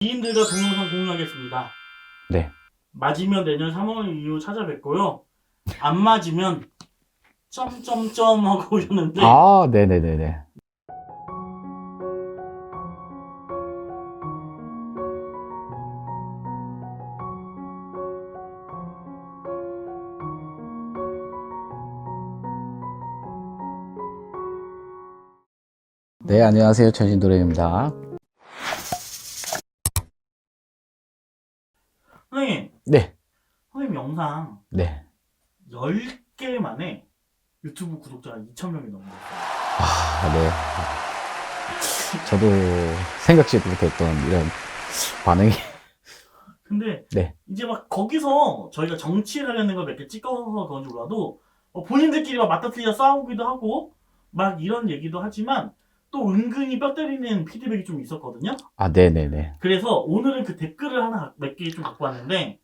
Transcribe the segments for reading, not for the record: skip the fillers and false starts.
지인들과 동영상 공유하겠습니다. 네. 맞으면 내년 3월 이후 찾아뵙고요. 안 맞으면 점점점 하고 오셨는데 아, 네네네네. 네, 안녕하세요. 천신도레입니다. 선생님, 네, 선생님 영상 네. 10개 만에 유튜브 구독자가 2,000명이 넘었어요. 아, 네. 저도 생각지도 못했던 이런 반응이. 근데 네, 이제 막 거기서 저희가 정치에 관련된 거 몇 개 찍어서 그런지 몰라도 본인들끼리 막 맞다 틀리다 싸우기도 하고 막 이런 얘기도 하지만 또 은근히 뼈 때리는 피드백이 좀 있었거든요. 아, 네네네. 그래서 오늘은 그 댓글을 하나 몇 개 좀 갖고 왔는데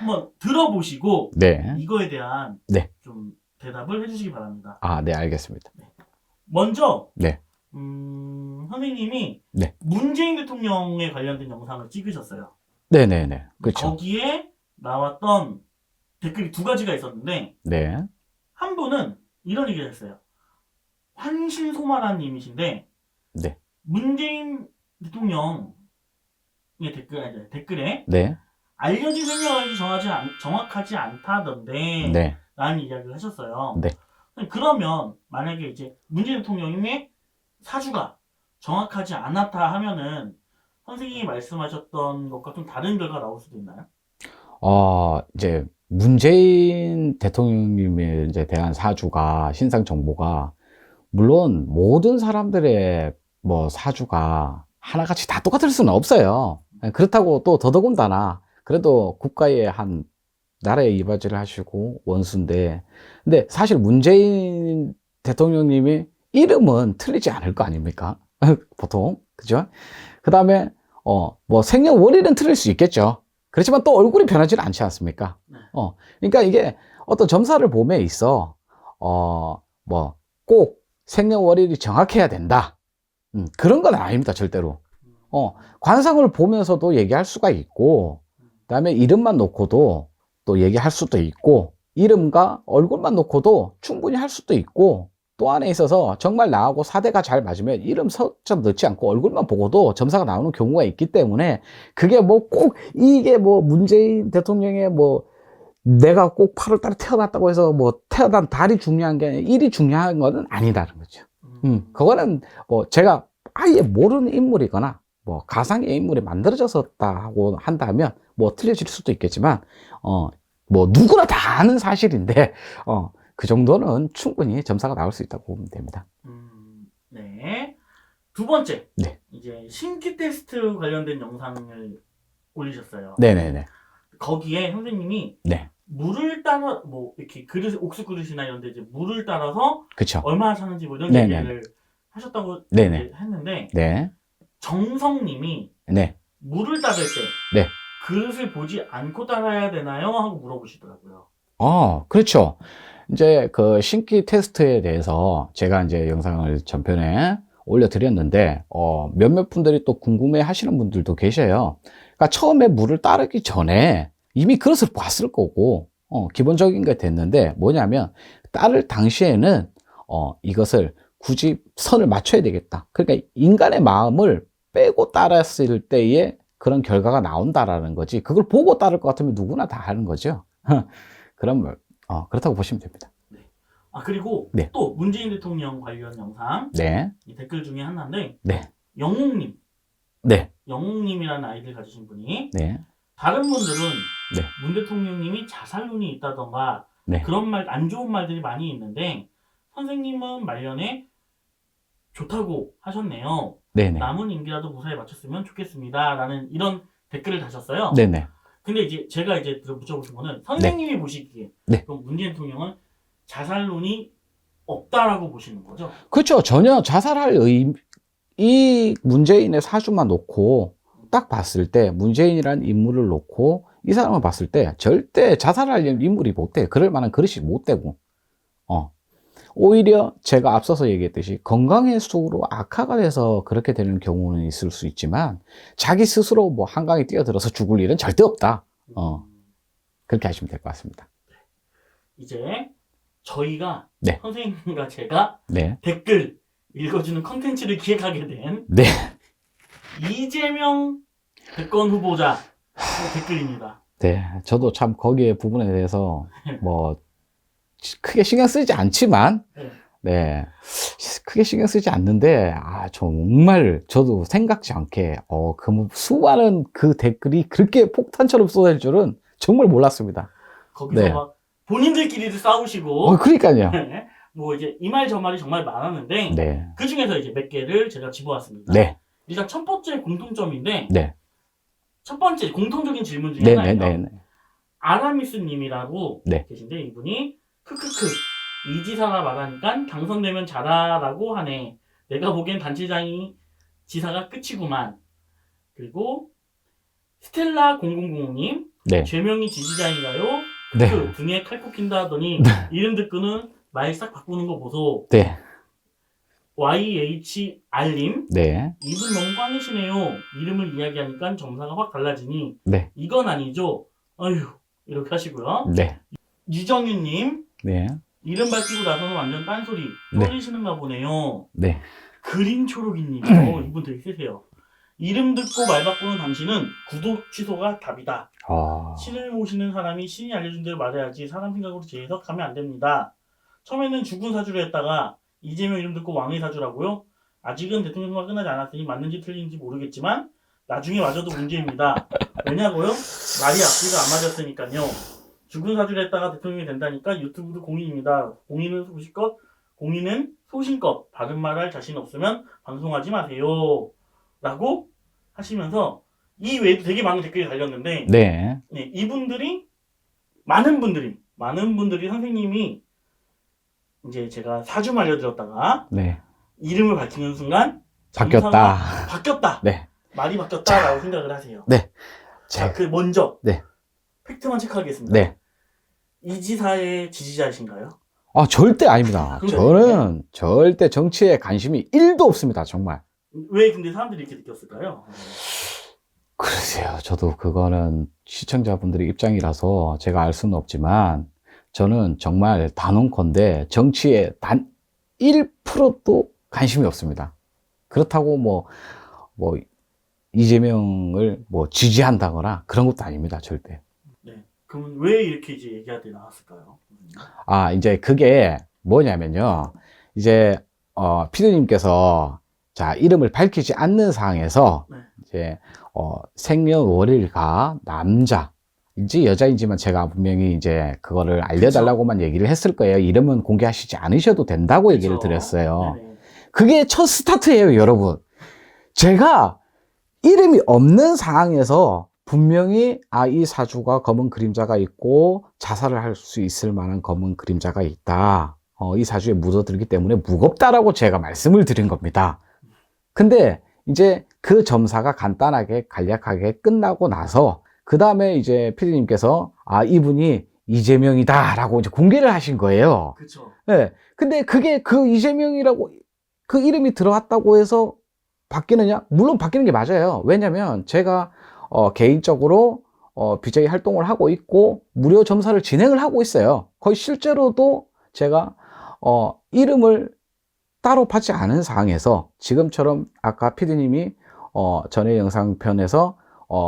한번 들어보시고 네, 이거에 대한 네. 좀 대답을 해주시기 바랍니다. 아, 네, 알겠습니다. 먼저 네, 선생님이 네. 문재인 대통령에 관련된 영상을 찍으셨어요. 네네네. 그렇죠. 거기에 나왔던 댓글이 두 가지가 있었는데 네, 한 분은 이런 얘기를 했어요. 환신소마라님이신데 네, 문재인 대통령의 댓글에 네, 알려진 생년월일이 정확하지 않다던데 네, 라는 이야기를 하셨어요. 네. 그러면 만약에 이제 문재인 대통령님의 사주가 정확하지 않았다 하면은 선생님이 말씀하셨던 것과 좀 다른 결과가 나올 수도 있나요? 이제 문재인 대통령님에 이제 대한 사주가, 신상 정보가 물론 모든 사람들의 뭐 사주가 하나같이 다 똑같을 수는 없어요. 그렇다고 또 더더군다나 그래도 국가의 한 나라의 이바지를 하시고 원수인데, 근데 사실 문재인 대통령님이 이름은 틀리지 않을 거 아닙니까? 보통. 그죠? 그 다음에 뭐 생년월일은 틀릴 수 있겠죠. 그렇지만 또 얼굴이 변하지는 않지 않습니까? 네. 그러니까 이게 어떤 점사를 봄에 있어 뭐 꼭 생년월일이 정확해야 된다. 그런 건 아닙니다, 절대로. 관상을 보면서도 얘기할 수가 있고, 그다음에 이름만 놓고도 또 얘기할 수도 있고, 이름과 얼굴만 놓고도 충분히 할 수도 있고, 또 안에 있어서 정말 나하고 사대가 잘 맞으면 이름 석자 넣지 않고 얼굴만 보고도 점사가 나오는 경우가 있기 때문에, 그게 뭐 꼭 이게 뭐 문재인 대통령의 뭐 내가 꼭 8월 달에 태어났다고 해서 뭐 태어난 달이 중요한 게 아니라 일이 중요한 거는 아니다는 거죠. 그거는 뭐 제가 아예 모르는 인물이거나 뭐 가상의 인물이 만들어졌다고 한다면 뭐 틀려질 수도 있겠지만 뭐 누구나 다 아는 사실인데 그 정도는 충분히 점사가 나올 수 있다고 보면 됩니다. 네. 두 번째, 네. 이제 신기 테스트 관련된 영상을 올리셨어요. 네네네. 거기에 선생님이 네. 물을 따라 뭐 이렇게 그릇 옥수 그릇이나 이런데 이제 물을 따라서 그쵸. 얼마나 사는지 뭐 이런 네네. 얘기를 하셨다고 네네. 했는데 네. 정성님이 네. 물을 따를 때 네. 그릇을 보지 않고 따라야 되나요? 하고 물어보시더라고요. 그렇죠. 이제 그 신기 테스트에 대해서 제가 이제 영상을 전편에 올려드렸는데, 몇몇 분들이 또 궁금해 하시는 분들도 계셔요. 그러니까 처음에 물을 따르기 전에 이미 그것을 봤을 거고, 기본적인 게 됐는데, 뭐냐면, 따를 당시에는, 이것을 굳이 선을 맞춰야 되겠다. 그러니까 인간의 마음을 빼고 따랐을 때에 그런 결과가 나온다라는 거지. 그걸 보고 따를 것 같으면 누구나 다 하는 거죠. 그럼 그렇다고 보시면 됩니다. 네. 그리고 네. 또 문재인 대통령 관련 영상 네. 이 댓글 중에 하나인데 네. 영웅님, 네. 영웅님이라는 아이디를 가지신 분이 네. 다른 분들은 네. 문 대통령님이 자살운이 있다던가 네. 그런 말, 안 좋은 말들이 많이 있는데 선생님은 말년에 좋다고 하셨네요. 네네. 남은 임기라도 무사히 마쳤으면 좋겠습니다. 라는 이런 댓글을 다셨어요. 네네. 근데 이제 제가 이제 붙여보신 거는 선생님이 보시기에 네. 그럼 문재인 대통령은 자살론이 없다라고 보시는 거죠? 그렇죠. 전혀 자살할 이 문재인의 사주만 놓고 딱 봤을 때, 문재인이라는 인물을 놓고 이 사람을 봤을 때 절대 자살할 인물이 못 돼. 그럴 만한 그릇이 못 되고, 오히려 제가 앞서서 얘기했듯이 건강의 수로 악화가 돼서 그렇게 되는 경우는 있을 수 있지만 자기 스스로 뭐 한강에 뛰어들어서 죽을 일은 절대 없다. 그렇게 하시면 될 것 같습니다. 이제 저희가 네. 선생님과 제가 네. 댓글 읽어주는 컨텐츠를 기획하게 된 네. 이재명 대권 후보자 댓글입니다. 네. 저도 참 거기에 부분에 대해서 뭐 크게 신경 쓰지 않지만 네. 크게 신경 쓰지 않는데 정말 저도 생각지 않게 그 수많은 그 댓글이 그렇게 폭탄처럼 쏟아질 줄은 정말 몰랐습니다. 거기서 네. 막 본인들끼리도 싸우시고 그러니까요. 뭐 이제 이 말 저 말이 정말 많았는데 네. 그 중에서 이제 몇 개를 제가 집어왔습니다. 네. 일단 첫 번째 공통점인데 네. 첫 번째 공통적인 질문 중에 네. 하나예요. 네. 아라미스님이라고 네. 계신데 이분이 크크크 이 지사가 말하니까 당선되면 잘하라고 하네. 내가 보기엔 단체장이 지사가 끝이구만. 그리고 스텔라 0005님 네. 죄명이 지지자인가요? 네. 그 등에 칼 꼽힌다 하더니 이름 듣고는 말 싹 바꾸는 거 보소. 네. YHR님 네. 이분 너무 꽝이시네요. 이름을 이야기하니까 점사가 확 달라지니 네. 이건 아니죠. 아휴 이렇게 하시고요. 네. 유정윤님 네. 이름 밝히고 나서는 완전 딴소리 네. 떨리시는가 보네요. 네. 그린 초록이님 이분 되게 세세요. 이름 듣고 말 바꾸는 당신은 구독 취소가 답이다. 신을 모시는 사람이 신이 알려준 대로 말해야지 사람 생각으로 재해석하면 안 됩니다. 처음에는 죽은 사주로 했다가 이재명 이름 듣고 왕의 사주라고요? 아직은 대통령 선거가 끝나지 않았으니 맞는지 틀린지 모르겠지만 나중에 맞아도 문제입니다. 왜냐고요? 말이 앞뒤가 안 맞았으니까요. 죽은 사주를 했다가 대통령이 된다니까 유튜브도 공인입니다. 공인은 소신껏 바른 말할 자신 없으면 방송하지 마세요. 라고 하시면서 이 외에도 되게 많은 댓글이 달렸는데 네. 네, 이분들이 많은 분들이 선생님이 이제 제가 사주 알려드렸다가 네. 이름을 밝히는 순간 바뀌었다. 네. 말이 바뀌었다라고 생각을 하세요. 네. 자, 그 먼저 네. 팩트만 체크하겠습니다. 네. 이 지사의 지지자이신가요? 절대 아닙니다. 저는 절대 정치에 관심이 1도 없습니다. 정말. 왜 근데 사람들이 이렇게 느꼈을까요? 글쎄요. 저도 그거는 시청자분들의 입장이라서 제가 알 수는 없지만 저는 정말 단언컨대 정치에 단 1%도 관심이 없습니다. 그렇다고 뭐 이재명을 지지한다거나 그런 것도 아닙니다. 절대. 네. 그럼 왜 이렇게 이제 얘기가 나왔을까요? 이제 그게 뭐냐면요. 이제 피디님께서 자, 이름을 밝히지 않는 상황에서 네. 이제 생년월일과 남자인지 여자인지만 제가 분명히 이제 그거를 알려달라고만 얘기를 했을 거예요. 이름은 공개하시지 않으셔도 된다고 얘기를 드렸어요. 네네. 그게 첫 스타트예요, 여러분. 제가 이름이 없는 상황에서 분명히 이 사주가 검은 그림자가 있고 자살을 할 수 있을 만한 검은 그림자가 있다. 이 사주에 묻어들기 때문에 무겁다라고 제가 말씀을 드린 겁니다. 근데 이제 그 점사가 간단하게 간략하게 끝나고 나서 그 다음에 이제 피디님께서 이분이 이재명이다라고 이제 공개를 하신 거예요. 그렇죠. 네. 근데 그게 그 이재명이라고 그 이름이 들어왔다고 해서 바뀌느냐? 물론 바뀌는 게 맞아요. 왜냐면 제가 개인적으로 BJ 활동을 하고 있고 무료 점사를 진행을 하고 있어요. 거의 실제로도 제가 이름을 따로 받지 않은 상황에서 지금처럼 아까 피디님이 전에 영상편에서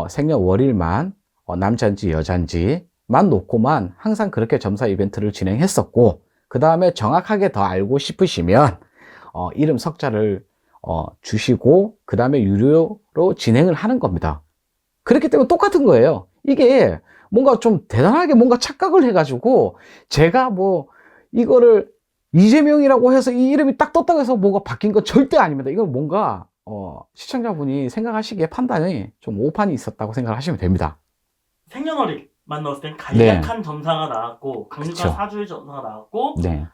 생년월일만 남자인지 여자인지만 놓고만 항상 그렇게 점사 이벤트를 진행했었고 그 다음에 정확하게 더 알고 싶으시면 이름 석자를 주시고 그 다음에 유료로 진행을 하는 겁니다. 그렇기 때문에 똑같은 거예요. 이게 뭔가 좀 대단하게 뭔가 착각을 해가지고 제가 이거를 이재명이라고 해서 이 이름이 딱 떴다고 해서 뭐가 바뀐 건 절대 아닙니다. 이건 뭔가 시청자분이 생각하시기에 판단이 좀 오판이 있었다고 생각을 하시면 됩니다. 생년월일만 넣었을 땐 간략한 점사가 나왔고 강력한 사주의 점사가 나왔고 네.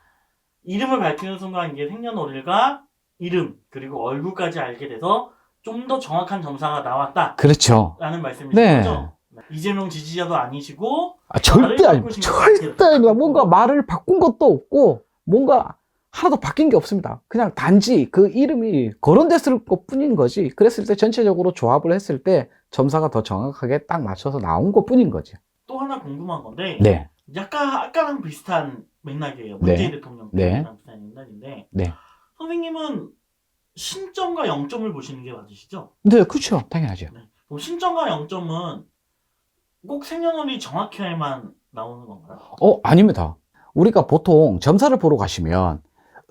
이름을 밝히는 순간 이게 생년월일과 이름 그리고 얼굴까지 알게 돼서 좀 더 정확한 점사가 나왔다. 그렇죠. 라는 말씀이신 네. 거죠? 이재명 지지자도 아니시고 절대 아닙니다. 절대 아닙니다. 뭔가 말을 바꾼 것도 없고 뭔가 하나도 바뀐 게 없습니다. 그냥 단지 그 이름이 거론됐을 것 뿐인 거지. 그랬을 때 전체적으로 조합을 했을 때 점사가 더 정확하게 딱 맞춰서 나온 것 뿐인 거죠. 또 하나 궁금한 건데 네. 약간 아까랑 비슷한 맥락이에요. 네. 문재인 대통령 네. 때랑 비슷한 맥락인데 네. 선생님은 신점과 0점을 보시는 게 맞으시죠? 네, 그렇죠. 당연하죠. 네. 그럼 신점과 0점은 꼭 생년월일이 정확해야만 나오는 건가요? 아닙니다. 우리가 보통 점사를 보러 가시면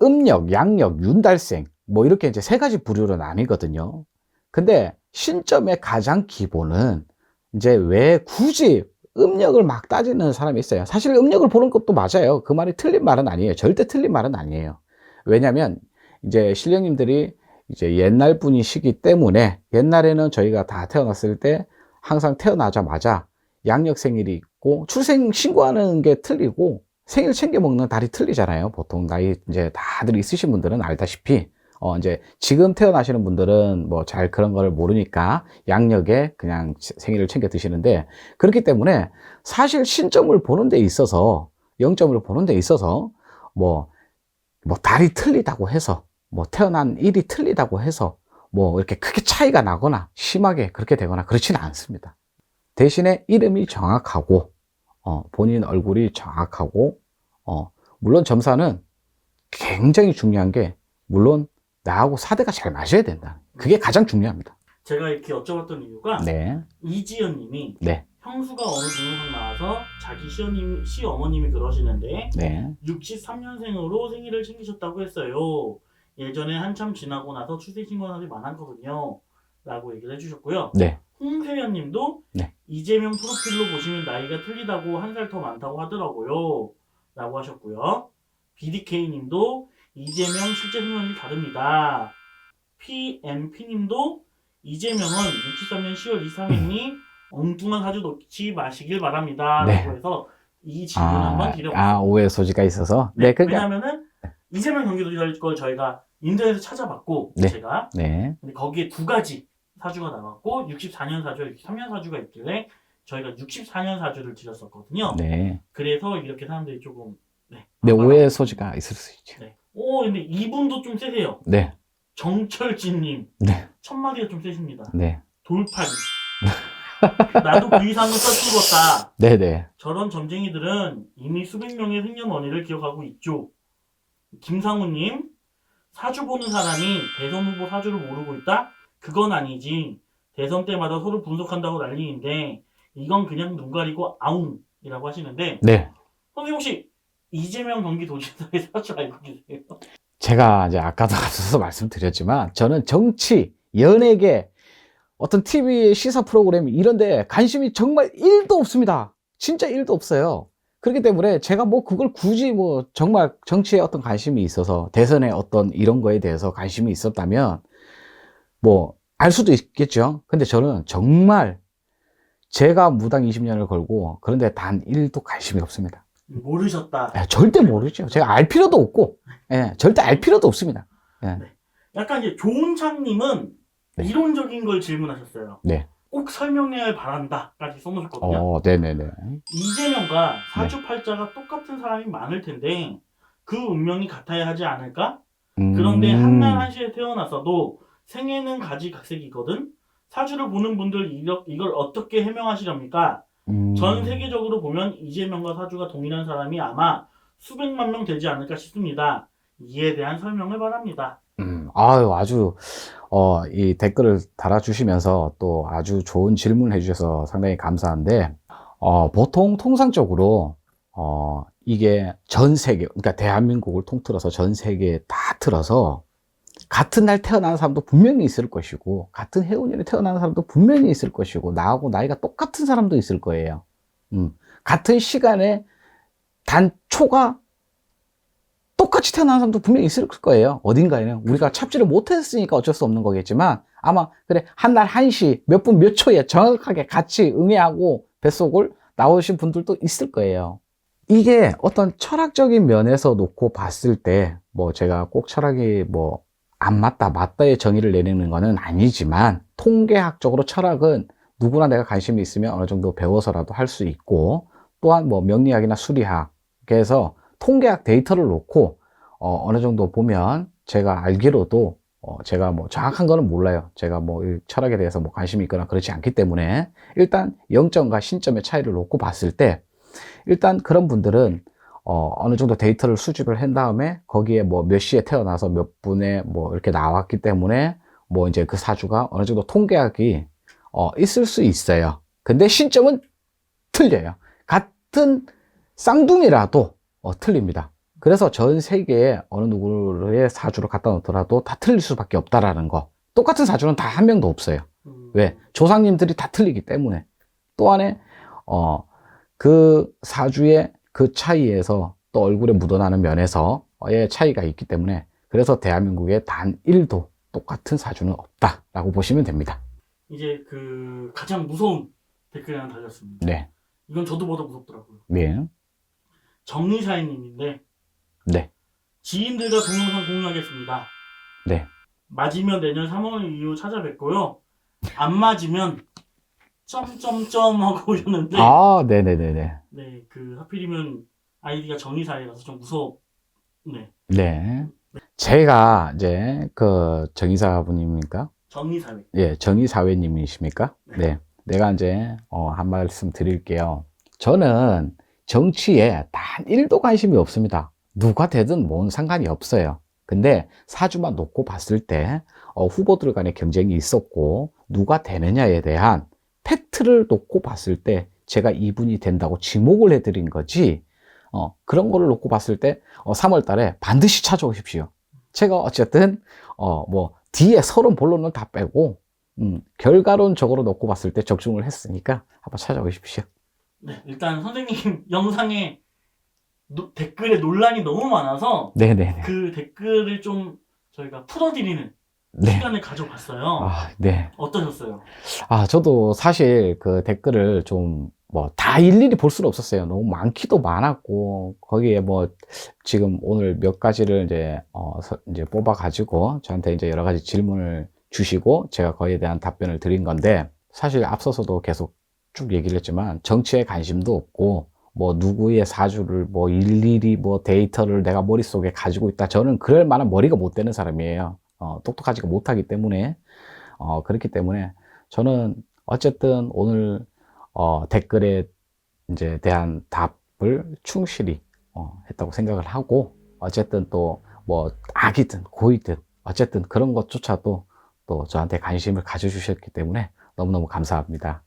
음력, 양력, 윤달생 뭐 이렇게 이제 세 가지 부류로 나뉘거든요. 근데 신점의 가장 기본은 이제 왜 굳이 음력을 막 따지는 사람이 있어요. 사실 음력을 보는 것도 맞아요. 그 말이 틀린 말은 아니에요. 절대 틀린 말은 아니에요. 왜냐면 이제 신령님들이 이제 옛날 분이시기 때문에 옛날에는 저희가 다 태어났을 때 항상 태어나자마자 양력 생일이 있고 출생 신고하는 게 틀리고 생일 챙겨 먹는 달이 틀리잖아요. 보통 나이 이제 다들 있으신 분들은 알다시피 이제 지금 태어나시는 분들은 뭐 잘 그런 걸 모르니까 양력에 그냥 생일을 챙겨 드시는데, 그렇기 때문에 사실 신점을 보는 데 있어서 0점을 보는 데 있어서 뭐 달이 틀리다고 해서 뭐 태어난 일이 틀리다고 해서 뭐 이렇게 크게 차이가 나거나 심하게 그렇게 되거나 그렇지는 않습니다. 대신에 이름이 정확하고 본인 얼굴이 정확하고 물론 점사는 굉장히 중요한 게 물론 나하고 사대가 잘 맞아야 된다. 그게 가장 중요합니다. 제가 이렇게 여쭤봤던 이유가 네. 이지연 님이 네. 형수가 어느 동영상 나와서 자기 시어머님이 그러시는데 네. 63년생으로 생일을 챙기셨다고 했어요. 예전에 한참 지나고 나서 출생신고한 사람이 많았거든요. 라고 얘기를 해주셨고요. 네. 홍세연 님도 네. 이재명 프로필로 보시면 나이가 틀리다고 한 살 더 많다고 하더라고요. 라고 하셨고요. BDK 님도 이재명 실제 생년이 다릅니다. PMP 님도 이재명은 63년 10월 23일이 엉뚱한 사주 놓지 마시길 바랍니다. 네. 라고 해서 이 질문 한번 드려봤습니다. 오해 소지가 있어서. 네, 그러니까. 왜냐하면은 이재명 경기도지사 걸 저희가 인터넷에서 찾아봤고 네. 제가 네. 근데 거기에 두 가지 사주가 나왔고 64년 사주와 63년 사주가 있길래 저희가 64년 사주를 드렸었거든요. 네. 그래서 이렇게 사람들이 조금 네, 오해 소지가 있을 수 있죠. 네. 근데 이분도 좀 세세요. 네. 정철진님 네. 첫 마디가 좀 세십니다. 네. 돌팔이. 나도 그 이상은 써주었다. 네네. 저런 점쟁이들은 이미 수백 명의 생년월일을 기억하고 있죠. 김상우님, 사주 보는 사람이 대선 후보 사주를 모르고 있다? 그건 아니지. 대선 때마다 서로 분석한다고 난리인데 이건 그냥 눈 가리고 아웅이라고 하시는데 네. 선생님 혹시 이재명 경기도지사의 사주 알고 계세요? 제가 이제 아까도 앞서서 말씀드렸지만 저는 정치, 연예계, 어떤 TV 시사 프로그램 이런데 관심이 정말 1도 없습니다. 진짜 1도 없어요. 그렇기 때문에 제가 뭐 그걸 굳이 뭐 정말 정치에 어떤 관심이 있어서 대선에 어떤 이런 거에 대해서 관심이 있었다면 뭐 알 수도 있겠죠. 근데 저는 정말 제가 무당 20년을 걸고 그런데 단 1도 관심이 없습니다. 모르셨다. 절대 모르죠. 제가 알 필요도 없고, 절대 알 필요도 없습니다. 약간 이제 조은창님은 네. 이론적인 걸 질문하셨어요. 네. 꼭 설명해야 바란다까지 써놓으셨거든요. 네네네. 이재명과 사주팔자가 똑같은 사람이 많을 텐데 그 운명이 같아야 하지 않을까? 그런데 한날 한시에 태어나서도 생애는 가지각색이거든. 사주를 보는 분들 이걸 어떻게 해명하시렵니까? 전 세계적으로 보면 이재명과 사주가 동일한 사람이 아마 수백만 명 되지 않을까 싶습니다. 이에 대한 설명을 바랍니다. 아주 이 댓글을 달아주시면서 또 아주 좋은 질문을 해주셔서 상당히 감사한데, 보통 통상적으로 이게 전 세계, 그러니까 대한민국을 통틀어서 전 세계에 다 틀어서 같은 날 태어나는 사람도 분명히 있을 것이고 같은 해운년에 태어나는 사람도 분명히 있을 것이고 나하고 나이가 똑같은 사람도 있을 거예요. 같은 시간에 단초가 똑같이 태어난 사람도 분명히 있을 거예요. 어딘가에는 우리가 찾지를 못했으니까 어쩔 수 없는 거겠지만 아마 그래 한날 한시 몇 분 몇 초에 정확하게 같이 응애하고 뱃속을 나오신 분들도 있을 거예요. 이게 어떤 철학적인 면에서 놓고 봤을 때 뭐 제가 꼭 철학이 뭐 안 맞다 맞다의 정의를 내리는 거는 아니지만 통계학적으로 철학은 누구나 내가 관심이 있으면 어느 정도 배워서라도 할 수 있고 또한 뭐 명리학이나 수리학에서 통계학 데이터를 놓고 어느 정도 보면 제가 알기로도 제가 뭐 정확한 거는 몰라요. 제가 뭐 이 철학에 대해서 뭐 관심이 있거나 그렇지 않기 때문에 일단 영점과 신점의 차이를 놓고 봤을 때 일단 그런 분들은 어느 정도 데이터를 수집을 한 다음에 거기에 뭐 몇 시에 태어나서 몇 분에 뭐 이렇게 나왔기 때문에 뭐 이제 그 사주가 어느 정도 통계학이 있을 수 있어요. 근데 신점은 틀려요. 같은 쌍둥이라도 틀립니다. 그래서 전 세계에 어느 누구의 사주를 갖다 놓더라도 다 틀릴 수밖에 없다라는 거. 똑같은 사주는 다 한 명도 없어요. 왜? 조상님들이 다 틀리기 때문에. 또 안에 그 사주의 그 차이에서 또 얼굴에 묻어나는 면에서의 차이가 있기 때문에 그래서 대한민국에 단 1도 똑같은 사주는 없다라고 보시면 됩니다. 이제 그 가장 무서운 댓글이 하나 달렸습니다. 네. 이건 저도 보다 무섭더라고요. 네. 정리사인님인데 네. 지인들과 동영상 공유하겠습니다. 네. 맞으면 내년 3월 이후 찾아뵙고요. 안 맞으면 점점점 하고 오셨는데 아, 네네네네. 네, 그 하필이면 아이디가 정리사이라서 좀 무섭네. 네. 제가 이제 그 정의사분입니까? 정리사회. 예, 정의사회님이십니까? 네. 내가 이제 한 말씀 드릴게요. 저는 정치에 단 1도 관심이 없습니다. 누가 되든 뭔 상관이 없어요. 근데 사주만 놓고 봤을 때 후보들 간의 경쟁이 있었고 누가 되느냐에 대한 팩트를 놓고 봤을 때 제가 이분이 된다고 지목을 해드린 거지 그런 거를 놓고 봤을 때 3월 달에 반드시 찾아오십시오. 제가 어쨌든 뭐 뒤에 서론 본론은 다 빼고 결과론적으로 놓고 봤을 때 적중을 했으니까 한번 찾아오십시오. 네, 일단 선생님 영상에 댓글에 논란이 너무 많아서 네네네. 그 댓글을 좀 저희가 풀어드리는 네. 시간을 가져봤어요. 아, 네. 어떠셨어요? 저도 사실 그 댓글을 좀 뭐 다 일일이 볼 수는 없었어요. 너무 많기도 많았고 거기에 뭐 지금 오늘 몇 가지를 이제 뽑아 가지고 저한테 이제 여러 가지 질문을 주시고 제가 거기에 대한 답변을 드린 건데 사실 앞서서도 계속 쭉 얘기를 했지만 정치에 관심도 없고 뭐 누구의 사주를 뭐 일일이 뭐 데이터를 내가 머릿속에 가지고 있다. 저는 그럴 만한 머리가 못 되는 사람이에요. 똑똑하지가 못하기 때문에 그렇기 때문에 저는 어쨌든 오늘 댓글에 이제 대한 답을 충실히 했다고 생각을 하고 어쨌든 또 뭐 악이든 고이든 어쨌든 그런 것조차도 또 저한테 관심을 가져주셨기 때문에 너무너무 감사합니다.